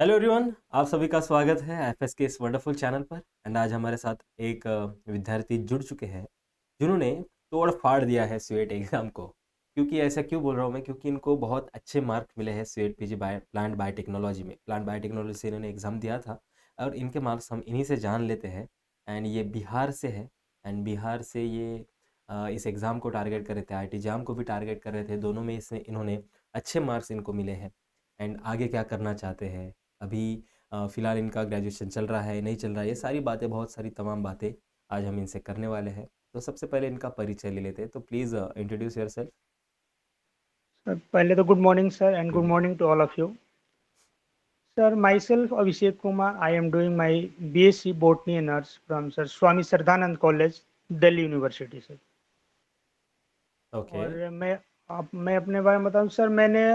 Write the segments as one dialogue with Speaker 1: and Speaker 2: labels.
Speaker 1: Hello everyone, आप सभी का स्वागत है एफएस के इस वंडरफुल चैनल पर। एंड आज हमारे साथ एक विद्यार्थी जुड़ चुके हैं जिन्होंने तोड़ फाड़ दिया है स्वेट एग्ज़ाम को। क्योंकि ऐसा क्यों बोल रहा हूँ मैं, क्योंकि इनको बहुत अच्छे मार्क मिले हैं स्वेट पीजी प्लांट बायोटेक्नोलॉजी में। प्लांट बायोटेक्नोलॉजी से इन्होंने एग्ज़ाम दिया था और इनके मार्क्स हम इन्हीं से जान लेते हैं। एंड ये बिहार से है। एंड बिहार से ये इस एग्ज़ाम को टारगेट कर रहे थे, आईआईटी जाम को भी टारगेट कर रहे थे। दोनों में इसमें इन्होंने अच्छे मार्क्स इनको मिले हैं। एंड आगे क्या करना चाहते हैं अभी, फ़िलहाल इनका ग्रेजुएशन चल रहा है नहीं चल रहा है, ये सारी बातें, बहुत सारी तमाम बातें आज हम इनसे करने वाले हैं। तो सबसे पहले इनका परिचय ले लेते हैं। तो प्लीज़ इंट्रोड्यूस योरसेल्फ।
Speaker 2: पहले तो good morning sir and
Speaker 1: good
Speaker 2: good
Speaker 1: morning.
Speaker 2: Morning to all of you sir. Myself Abhishek Kumar, I am doing my BSc Botany and Arts from sir Swami Shraddhanand college, Delhi university sir.
Speaker 1: Okay.
Speaker 2: और मैं अपने बारे में बताऊं sir, मैंने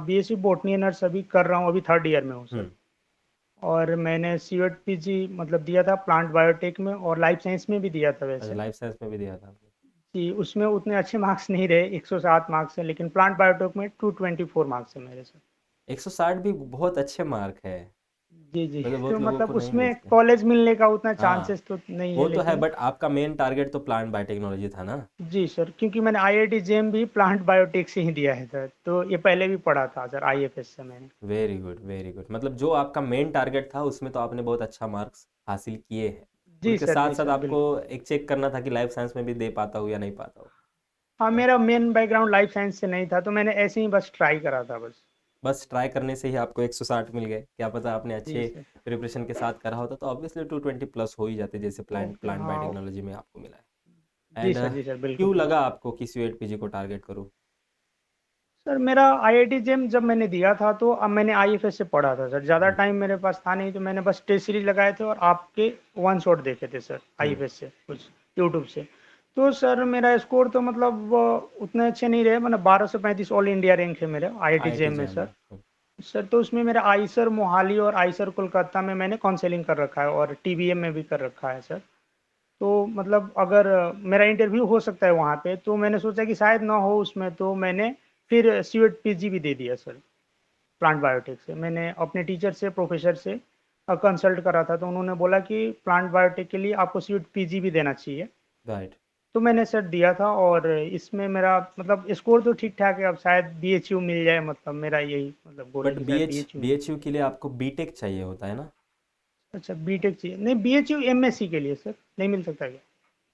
Speaker 2: BSc Botany and Arts अभी कर रहा हूँ, अभी थर्ड ईयर में हूँ सर।
Speaker 1: हम्म।
Speaker 2: और मैंने CUET PG मतलब दिया था प्लांट बायोटेक में, और लाइफ साइंस में भी दिया था
Speaker 1: अच्छा,
Speaker 2: वैसे।
Speaker 1: लाइफ साइंस में भी दिया था आपने।
Speaker 2: जी, उसमें उतने अच्छे मार्क्स नहीं रहे, 107 मार्क्स है, लेकिन प्लांट बायोटेक में 224 मार्क्स है मेरे सर।
Speaker 1: 160 भी बहुत अच्छे मार्क है।
Speaker 2: जी जी।
Speaker 1: मतलब
Speaker 2: तो
Speaker 1: बहुत लोगों
Speaker 2: मतलब
Speaker 1: को नहीं
Speaker 2: उसमें
Speaker 1: मिलते।
Speaker 2: कॉलेज मिलने का उतना
Speaker 1: हाँ,
Speaker 2: चांसेस तो नहीं है,
Speaker 1: वो तो है,
Speaker 2: लेकिन
Speaker 1: बट आपका मेन टारगेट तो प्लांट बायोटेक्नोलॉजी था ना।
Speaker 2: जी सर, क्योंकि मैंने IIT जेम भी प्लांट बायोटेक से ही दिया है सर, तो ये पहले भी पढ़ा था सर IFS से मैंने।
Speaker 1: Very good, very good. मतलब जो आपका मेन टारगेट था उसमें तो आपने बहुत अच्छा मार्क्स हासिल किए हैं। उसके साथ
Speaker 2: जी
Speaker 1: साथ
Speaker 2: सर
Speaker 1: आपको
Speaker 2: बिल्कुल।
Speaker 1: एक चेक करना था कि लाइफ साइंस में भी दे पाता हूँ या नहीं पाता हूँ।
Speaker 2: हाँ,
Speaker 1: है।
Speaker 2: मेरा मेन बैकग्राउंड लाइफ साइंस से नहीं था, तो मैंने ऐसे ही बस ट्राई करा था बस।
Speaker 1: बस ट्राई करने से ही आपको 160 मिल गए। क्या पता आपने
Speaker 2: जी
Speaker 1: अच्छे
Speaker 2: सर।
Speaker 1: प्रिपरेशन के साथ करा होता तो ऑब्वियसली 220 प्लस हो ही जाते, जैसे प्लांट
Speaker 2: ओके
Speaker 1: प्लांट
Speaker 2: हाँ।
Speaker 1: बायोटेक्नोलॉजी में आपको मिला है। एंड
Speaker 2: जी सर बिल्कुल
Speaker 1: क्यों
Speaker 2: बिल्कुल।
Speaker 1: लगा आपको कि स्यूएट पीजी को टारगेट करूँ?
Speaker 2: सर मेरा IIT जेम जब मैंने दिया था, तो अब मैंने IFS से पढ़ा था सर, ज़्यादा
Speaker 1: हम्म।
Speaker 2: टाइम मेरे पास था नहीं, तो मैंने बस टेस्ट सीरीज लगाए थे और आपके वन शॉट देखे थे सर
Speaker 1: हम्म।
Speaker 2: IFS से कुछ यूट्यूब से। तो सर मेरा स्कोर तो मतलब उतने अच्छे नहीं रहे, मतलब 1235 ऑल इंडिया रैंक है मेरे IIT
Speaker 1: आईआईटी
Speaker 2: जेम में
Speaker 1: जैम
Speaker 2: सर।
Speaker 1: में।
Speaker 2: सर तो उसमें मेरा आईसर मोहाली और आईसर कोलकाता में मैंने काउंसलिंग कर रखा है, और TBM में भी कर रखा है सर। तो मतलब अगर मेरा इंटरव्यू हो सकता है वहाँ पे, तो मैंने सोचा कि शायद ना हो उसमें, तो मैंने फिर CUET PG भी दे दिया सर। प्लांट बायोटेक से मैंने अपने टीचर से, प्रोफेसर से कंसल्ट करा था, तो उन्होंने बोला कि प्लांट बायोटेक के लिए आपको CUET PG भी देना चाहिए।
Speaker 1: राइट।
Speaker 2: तो मैंने सर दिया था, और इसमें मेरा मतलब स्कोर तो ठीक ठाक है, अब शायद BHU मिल जाए, मतलब मेरा यही मतलब गोल है
Speaker 1: बट
Speaker 2: कि
Speaker 1: बी
Speaker 2: शायद
Speaker 1: एच
Speaker 2: BHU
Speaker 1: बी
Speaker 2: मिल
Speaker 1: एच यू के लिए आपको बीटेक चाहिए होता है ना।
Speaker 2: जाए। अच्छा, बीटेक चाहिए? नहीं, BHU MSc के लिए सर नहीं मिल सकता क्या?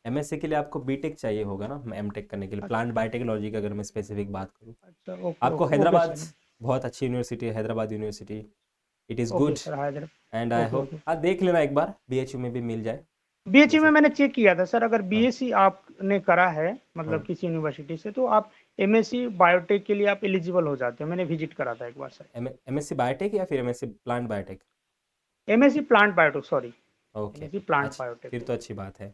Speaker 1: एमएससी के लिए आपको बीटेक चाहिए होगा ना, एमटेक करने के लिए
Speaker 2: अच्छा
Speaker 1: प्लांट बायोटेक्नोलॉजी की अगर मैं स्पेसिफिक बात करूँ।
Speaker 2: अच्छा, ओके
Speaker 1: आपको
Speaker 2: ओके ओके
Speaker 1: हैदराबाद,
Speaker 2: सर।
Speaker 1: बहुत अच्छी यूनिवर्सिटी है Hyderabad university. It is
Speaker 2: okay
Speaker 1: good.
Speaker 2: Sir, Hyderabad.
Speaker 1: And I
Speaker 2: okay
Speaker 1: hope
Speaker 2: okay.
Speaker 1: हाँ, देख लेना एक बार बीएचयू में भी मिल जाए।
Speaker 2: BHU में
Speaker 1: जैसे।
Speaker 2: मैंने चेक किया था सर, अगर
Speaker 1: हाँ।
Speaker 2: BSc आपने करा है मतलब
Speaker 1: हाँ।
Speaker 2: किसी यूनिवर्सिटी से, तो आप MSc बायोटेक के लिए आप एलिजिबल हो जाते हो, मैंने विजिट करा था एक बार सर।
Speaker 1: एमएससी बायोटेक या फिर MSc plant biotech?
Speaker 2: MSc plant biotech, sorry.
Speaker 1: Okay.
Speaker 2: MSc plant
Speaker 1: अच्छा,
Speaker 2: बायोटेक
Speaker 1: फिर
Speaker 2: हो
Speaker 1: तो
Speaker 2: गया।
Speaker 1: अच्छी बात है।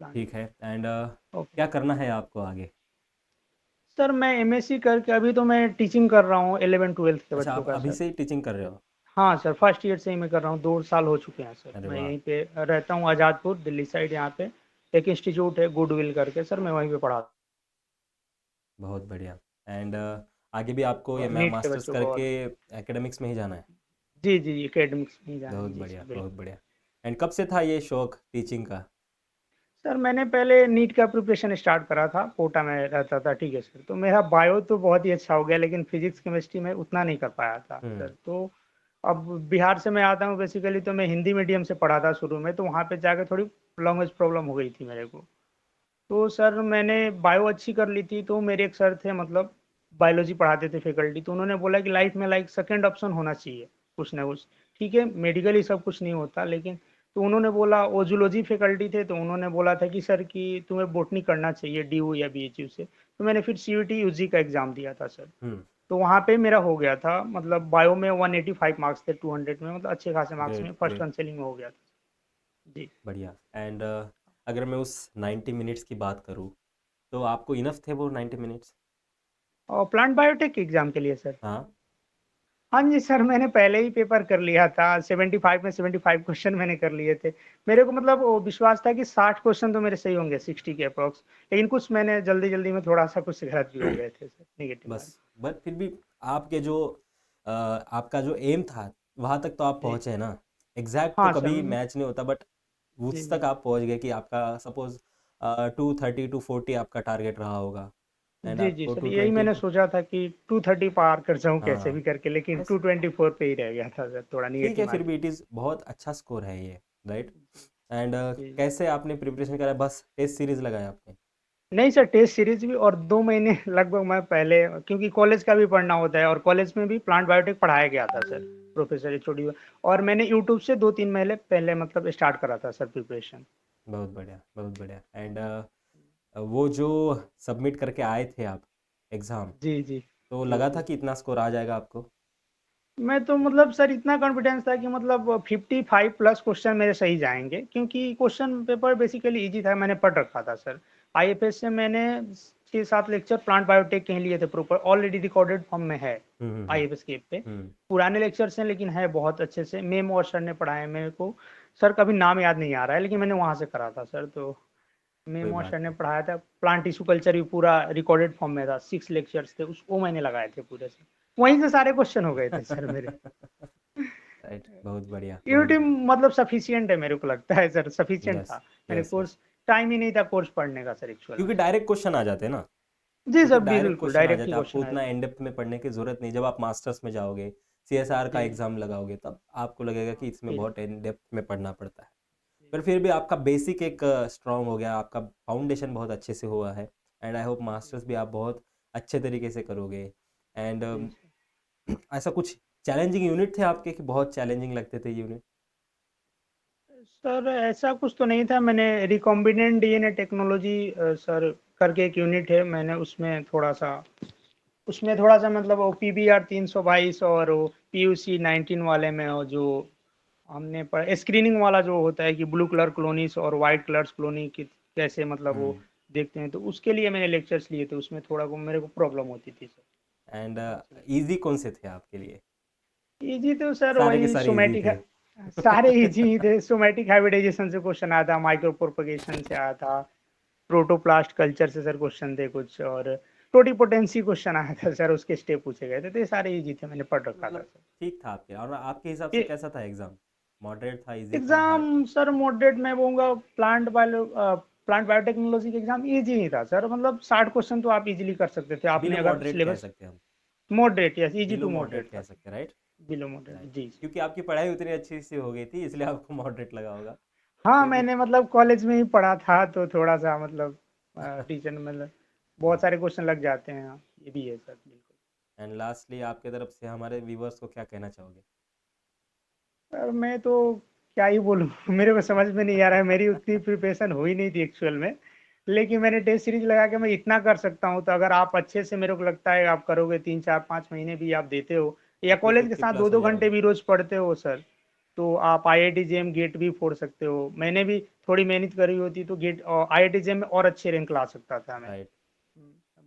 Speaker 2: प्लांट
Speaker 1: ठीक है। And
Speaker 2: okay.
Speaker 1: क्या करना है आपको आगे?
Speaker 2: सर मैं MSc करके अभी तो मैं टीचिंग कर रहा हूँ 11th 12th के
Speaker 1: अच्छा,
Speaker 2: बच्चों
Speaker 1: आप
Speaker 2: का
Speaker 1: अभी
Speaker 2: सर।
Speaker 1: से ही टीचिंग कर रहे हो?
Speaker 2: हाँ सर, फर्स्ट ईयर से ही मैं कर रहा हूँ, 2 साल हो चुके हैं सर।
Speaker 1: अरे
Speaker 2: मैं
Speaker 1: वाह।
Speaker 2: यहीं पे रहता हूँ, आज़ादपुर दिल्ली साइड, यहाँ पे एक इंस्टीट्यूट है गुडविल करके सर, मैं वहीं पे पढ़ाता
Speaker 1: बहुत बढ़िया। एंड आगे भी आपको ये
Speaker 2: हूँ
Speaker 1: मैम
Speaker 2: नीट के
Speaker 1: मास्टर्स
Speaker 2: बच्चों को।
Speaker 1: करके
Speaker 2: और
Speaker 1: एकेडमिक्स में ही जाना है?
Speaker 2: जी जी जी, एकेडमिक्स में ही जाना
Speaker 1: बहुत
Speaker 2: है जी
Speaker 1: बढ़िया,
Speaker 2: सर
Speaker 1: बहुत
Speaker 2: बिल्कुल।
Speaker 1: बढ़िया। एंड कब से था ये शौक टीचिंग का?
Speaker 2: सर मैंने पहले नीट का प्रिपरेशन स्टार्ट करा था, कोटा में रहता था, ठीक है सर। तो मेरा बायो तो बहुत ही अच्छा हो गया, लेकिन फिजिक्स केमिस्ट्री में उतना नहीं कर पाया था
Speaker 1: हम्म।
Speaker 2: सर। तो अब बिहार से मैं आता हूँ बेसिकली, तो मैं हिंदी मीडियम से पढ़ा था शुरू में, तो वहाँ पे जाकर थोड़ी लैंग्वेज प्रॉब्लम हो गई थी मेरे को। तो सर मैंने बायो अच्छी कर ली थी, तो मेरे एक सर थे, मतलब बायोलॉजी पढ़ाते थे फैकल्टी, तो उन्होंने बोला कि लाइफ में लाइक सेकंड ऑप्शन होना चाहिए, कुछ ना कुछ। ठीक है, मेडिकली सब कुछ नहीं होता, लेकिन तो उन्होंने बोला, वो जूलॉजी फैकल्टी थे, तो उन्होंने बोला था कि सर कि तुम्हें बोटनी करना चाहिए DU या BHU से। तो मैंने फिर CUT UG का एग्जाम दिया था सर।
Speaker 1: हम्म।
Speaker 2: तो वहाँ पे मेरा हो गया था, मतलब बायो में 185 मार्क्स थे 200 में, मतलब अच्छे खासे मार्क्स में
Speaker 1: ग्रेट,
Speaker 2: फर्स्ट
Speaker 1: ग्रेट।
Speaker 2: काउंसलिंग में हो गया था जी।
Speaker 1: बढ़िया। एंड अगर मैं उस 90 मिनट्स की बात करूँ तो आपको इनफ थे वो 90 मिनट्स?
Speaker 2: और प्लांट बायोटेक एग्जाम के लिए सर?
Speaker 1: हाँ।
Speaker 2: हाँ जी सर, मैंने पहले ही पेपर कर लिया था, 75 में 75 क्वेश्चन मैंने कर लिए थे। मेरे को मतलब वो विश्वास था कि 60 क्वेश्चन तो मेरे सही होंगे 60 के अप्रॉक्स, लेकिन कुछ मैंने जल्दी जल्दी में थोड़ा सा कुछ गलत भी हो गए थे सर, नेगेटिव
Speaker 1: बस।
Speaker 2: मार्क्स।
Speaker 1: बट फिर भी आपके जो आपका जो एम था वहां तक तो आप
Speaker 2: जी।
Speaker 1: पहुंचे ना। एग्जैक्ट तो
Speaker 2: हाँ सर।
Speaker 1: कभी मैच नहीं होता, बट
Speaker 2: जी,
Speaker 1: उस तक
Speaker 2: जी।
Speaker 1: आप पहुंच गए कि आपका सपोज 230 240 आपका टारगेट रहा होगा, एंड
Speaker 2: जी, जी
Speaker 1: आपको
Speaker 2: सर,
Speaker 1: टू
Speaker 2: यही
Speaker 1: ट्वेंटी
Speaker 2: मैंने सोचा था कि 230 पार कर जाऊँ कैसे
Speaker 1: हाँ,
Speaker 2: भी करके, लेकिन
Speaker 1: बस
Speaker 2: 224 पे ही रह गया था सर, थोड़ा
Speaker 1: ठीक
Speaker 2: नेगेटिव
Speaker 1: है, फिर
Speaker 2: मार्किंग।
Speaker 1: भी इट इज़ बहुत अच्छा स्कोर है ये, राइट। एंड
Speaker 2: जी।
Speaker 1: कैसे आपने प्रिपरेशन करा, बस टेस्ट सीरीज लगाया आपने?
Speaker 2: नहीं सर, टेस्ट सीरीज भी, और 2 महीने लगभग मैं पहले, क्योंकि कॉलेज का भी पढ़ना होता है और कॉलेज में भी प्लांट बायोटेक पढ़ाया गया था सर, प्रोफेसर एचओडी, और मैंने यूट्यूब से 2-3 महीने पहले मतलब स्टार्ट करा था सर प्रिपरेशन।
Speaker 1: बहुत बढ़िया, बहुत बढ़िया। एंड वो जो सबमिट करके आए थे आप एग्ज़ाम,
Speaker 2: जी, जी।
Speaker 1: तो
Speaker 2: जी,
Speaker 1: लगा था
Speaker 2: जी।
Speaker 1: कि इतना स्कोर आ जाएगा आपको?
Speaker 2: मैं तो मतलब सर इतना कॉन्फिडेंस था कि मतलब 55 प्लस क्वेश्चन मेरे सही जाएँगे, क्योंकि क्वेश्चन पेपर बेसिकली ईज़ी था, मैंने पढ़ रखा था सर। आईएफएस से मैंने 6-7 लेक्चर प्लांट बायोटेक के ही लिए थे प्रॉपर, ऑलरेडी रिकॉर्डेड फॉर्म में है,
Speaker 1: हुँ, हुँ, हुँ,
Speaker 2: आईएफएस के ऐप पे।
Speaker 1: हुँ।
Speaker 2: पुराने लेक्चर्स हैं लेकिन है बहुत अच्छे से, मेम और सर ने पढ़ाया है मेरे को। सर का भी नाम याद नहीं आ रहा है, लेकिन मैंने वहाँ से करा था सर, तो
Speaker 1: कोई
Speaker 2: मेम और
Speaker 1: बात
Speaker 2: सर ने
Speaker 1: नहीं।
Speaker 2: पढ़ाया था। प्लांट टिश्यू कल्चर भी पूरा रिकॉर्डेड फॉर्म में था, 6 लेक्चर्स थे, उस वो मैंने लगाए थे पूरे से। वहीं से सारे क्वेश्चन हो गए थे सर मेरे।
Speaker 1: राइट, बहुत बढ़िया, बहुत
Speaker 2: यूनिटी
Speaker 1: बढ़िया।
Speaker 2: मतलब सफिशिएंट है, मेरे को लगता है सर, सफिशिएंट
Speaker 1: यस,
Speaker 2: था। मैंने
Speaker 1: यस, यस।
Speaker 2: कोर्स, टाइम ही नहीं था कोर्स पढ़ने का सर एक्चुअल में।
Speaker 1: क्योंकि डायरेक्ट क्वेश्चन आ जाते हैं ना।
Speaker 2: जी
Speaker 1: क्योंकि
Speaker 2: सर,
Speaker 1: डायरेक्ट
Speaker 2: बिल्कुल
Speaker 1: क्वेश्चन आ
Speaker 2: डायरेक्ट ही
Speaker 1: जाते हैं, आपको
Speaker 2: क्वेश्चन आए
Speaker 1: उतना
Speaker 2: थे।
Speaker 1: इन डेप्थ में पढ़ने की ज़रूरत नहीं। जब आप मास्टर्स में जाओगे, सीएसआर का
Speaker 2: जी,
Speaker 1: एग्ज़ाम लगाओगे, तब आपको लगेगा कि इसमें
Speaker 2: फिर
Speaker 1: बहुत इन डेप्थ में पढ़ना पड़ता है। पर फिर भी आपका बेसिक एक स्ट्रांग हो गया, आपका फाउंडेशन बहुत अच्छे से हुआ है, एंड आई होप मास्टर्स भी आप बहुत अच्छे तरीके से करोगे। एंड
Speaker 2: जी
Speaker 1: ऐसा कुछ चैलेंजिंग यूनिट थे आपके कि बहुत चैलेंजिंग लगते थे यूनिट?
Speaker 2: सर, ऐसा कुछ तो नहीं था। मैंने रिकॉम्बिनेंट डीएनए टेक्नोलॉजी सर करके एक यूनिट है, मैंने उसमें थोड़ा सा मतलब वो पीबीआर 322 और वो पीयूसी 19 वाले में, और जो हमने पढ़ा स्क्रीनिंग वाला जो होता है कि ब्लू कलर कॉलोनीज और वाइट कलर्स कॉलोनी की कैसे मतलब वो
Speaker 1: हुँ।
Speaker 2: देखते हैं, तो उसके लिए मैंने लेक्चर्स लिए थे। उसमें थोड़ा को मेरे को प्रॉब्लम होती थी सर।
Speaker 1: एंड
Speaker 2: इसलिए
Speaker 1: ईज़ी कौन से थे आपके लिए?
Speaker 2: इजी तो सर
Speaker 1: सारे के
Speaker 2: वही
Speaker 1: सारे ईज़ी
Speaker 2: सोमैटिक है,
Speaker 1: थे।
Speaker 2: सारे इजी ही थे। सोमैटिक हाइब्रिडाइजेशन से क्वेश्चन आया था, माइक्रो प्रोपगेशन से आया था, प्रोटोप्लास्ट कल्चर से सर क्वेश्चन थे कुछ, और टोटीपोटेंसी क्वेश्चन आया था सर, उसके स्टेप पूछे गए थे, तो ये सारे इजी थे, मैंने पढ़ रखा था
Speaker 1: मतलब
Speaker 2: सर।
Speaker 1: ठीक था आपके, और आपके हिसाब से
Speaker 2: ये
Speaker 1: कैसा था एग्ज़ाम? मॉडरेट था, ईज़ी था,
Speaker 2: एग्जाम
Speaker 1: हार्ड था?
Speaker 2: सर मॉडरेट मैं बोलूँगा। प्लांट बायोटेक्नोलॉजी का एग्जाम इजी ही था सर, मतलब 60 क्वेश्चन तो आप इजीली कर सकते थे आपने
Speaker 1: बिलो
Speaker 2: अगर
Speaker 1: मॉडरेट कह
Speaker 2: सिलेबस।
Speaker 1: सकते हैं हम।
Speaker 2: Moderate, yes, easy
Speaker 1: below
Speaker 2: to
Speaker 1: moderate
Speaker 2: moderate
Speaker 1: कह
Speaker 2: था सर।
Speaker 1: सकते हैं, राइट?
Speaker 2: Below moderate,
Speaker 1: right.
Speaker 2: जी सर।
Speaker 1: क्योंकि आपकी पढ़ाई उतनी अच्छी सी हो गई थी, इसलिए आपको मॉडरेट लगा होगा।
Speaker 2: हाँ,
Speaker 1: फिर भी
Speaker 2: मैंने मतलब कॉलेज में ही पढ़ा था, तो थोड़ा सा मतलब टीचर मतलब बहुत सारे क्वेश्चन लग जाते हैं, हाँ, ये भी है सर, बिल्कुल।
Speaker 1: एंड लास्टली आपके तरफ से हमारे व्यूवर्स को क्या कहना चाहोगे?
Speaker 2: सर मैं तो क्या ही बोलूँ मेरे को समझ में नहीं आ रहा है, मेरी उतनी प्रिपरेशन हुई नहीं थी एक्चुअल में। लेकिन मैंने टेस्ट सीरीज लगा के मैं इतना कर सकता हूँ, तो अगर आप अच्छे से, मेरे को लगता है आप करोगे, 3 4 5 महीने भी आप देते हो, या
Speaker 1: फिफ्टी
Speaker 2: कॉलेज के
Speaker 1: फिफ्टी
Speaker 2: साथ
Speaker 1: प्लस
Speaker 2: दो
Speaker 1: हो
Speaker 2: दो घंटे
Speaker 1: जाओगे।
Speaker 2: भी रोज पढ़ते हो सर, तो आप आईआईटी जेम गेट भी फोड़ सकते हो। मैंने भी थोड़ी मेहनत करी होती तो गेट आईआईटी जेम में और अच्छे रैंक ला सकता था मैं।
Speaker 1: राइट।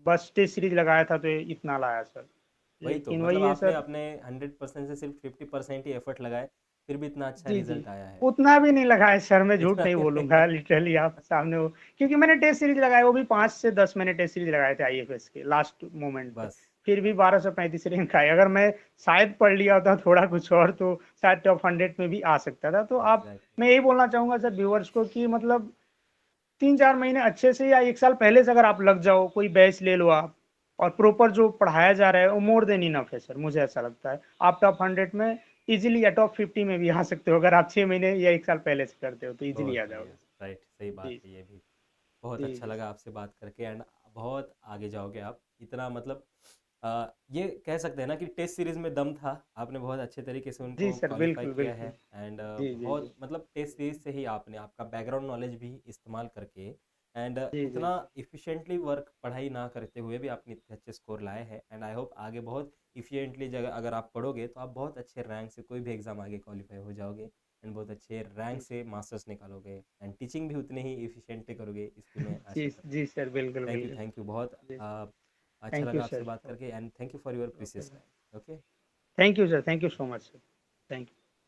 Speaker 2: बस टेस्ट सीरीज लगाया था तो ये इतना लाया सर।
Speaker 1: वही तो,
Speaker 2: लेकिन
Speaker 1: मतलब
Speaker 2: वही है
Speaker 1: आपने
Speaker 2: सर।
Speaker 1: अपने 100% से सिर्फ 50% ही एफर्ट लगाए, फिर भी इतना अच्छा
Speaker 2: जी, जी।
Speaker 1: रिजल्ट आया है।
Speaker 2: उतना भी नहीं लगाया सर, मैं झूठ
Speaker 1: इतना
Speaker 2: नहीं
Speaker 1: भी
Speaker 2: बोलूँगा
Speaker 1: नहीं।
Speaker 2: लिटरली आप सामने हो, क्योंकि मैंने टेस्ट सीरीज़ लगाए, वो भी 5 से 10 मैंने टेस्ट सीरीज़ लगाए थे आईएफएस के लास्ट मोमेंट पे।
Speaker 1: बस।
Speaker 2: फिर भी 1235 रैंक आए। अगर मैं शायद पढ़ लिया होता थोड़ा कुछ और, तो शायद टॉप 100 में भी आ सकता था। तो आप,
Speaker 1: एग्जैक्टली।
Speaker 2: मैं यही बोलना चाहूँगा सर व्यूअर्स को कि मतलब 3-4 महीने अच्छे से या 1 साल पहले से अगर आप लग जाओ, कोई बैच ले लो आप, और प्रॉपर जो पढ़ाया जा रहा है वो मोर देन इनफ है सर, मुझे ऐसा लगता है। आप टॉप 100 में इजीली, या टॉप 50 में भी आ सकते हो, अगर आप 6 महीने या 1 साल पहले से करते हो तो इजीली
Speaker 1: बहुत
Speaker 2: आ
Speaker 1: बढ़िया।
Speaker 2: जाओगे।
Speaker 1: राइट, सही बात
Speaker 2: जी,
Speaker 1: है ये भी। बहुत
Speaker 2: जी,
Speaker 1: अच्छा
Speaker 2: जी
Speaker 1: लगा
Speaker 2: सर।
Speaker 1: आपसे बात करके, एंड बहुत आगे जाओगे आप इतना, मतलब ये कह सकते हैं ना कि टेस्ट सीरीज में दम था, आपने बहुत अच्छे तरीके से
Speaker 2: जी
Speaker 1: उनको
Speaker 2: सर,
Speaker 1: क्वालिफाई
Speaker 2: बिल्कुल,
Speaker 1: किया है।
Speaker 2: बिल्कुल।
Speaker 1: एंड
Speaker 2: जी, जी, जी।
Speaker 1: बहुत मतलब टेस्ट सीरीज से ही आपने आपका बैकग्राउंड नॉलेज भी इस्तेमाल करके, एंड
Speaker 2: जी, जी
Speaker 1: उतना
Speaker 2: सर।
Speaker 1: इफिशिएंटली वर्क पढ़ाई ना करते हुए भी आपने इतने अच्छे स्कोर लाए हैं। एंड आई होप आगे बहुत इफिशिएंटली जगह अगर आप पढ़ोगे तो आप बहुत अच्छे रैंक से कोई भी एग्ज़ाम आगे क्वालिफाई हो जाओगे, एंड बहुत अच्छे रैंक
Speaker 2: जी,
Speaker 1: से मास्टर्स निकालोगे, एंड टीचिंग भी उतने ही इफिशिएंटली करोगे, इसकी मैं
Speaker 2: जी,
Speaker 1: आशा करता
Speaker 2: जी
Speaker 1: हूँ।
Speaker 2: सर, बिल्कुल, बिल्कुल।
Speaker 1: थैंक यू बहुत
Speaker 2: जी,
Speaker 1: अच्छा
Speaker 2: थैंक यू
Speaker 1: लगा आपसे
Speaker 2: सर।
Speaker 1: बात करके, and thank you for your
Speaker 2: okay
Speaker 1: precious
Speaker 2: sir.
Speaker 1: Time. Okay.
Speaker 2: Thank you sir, thank you so much sir. Thank you.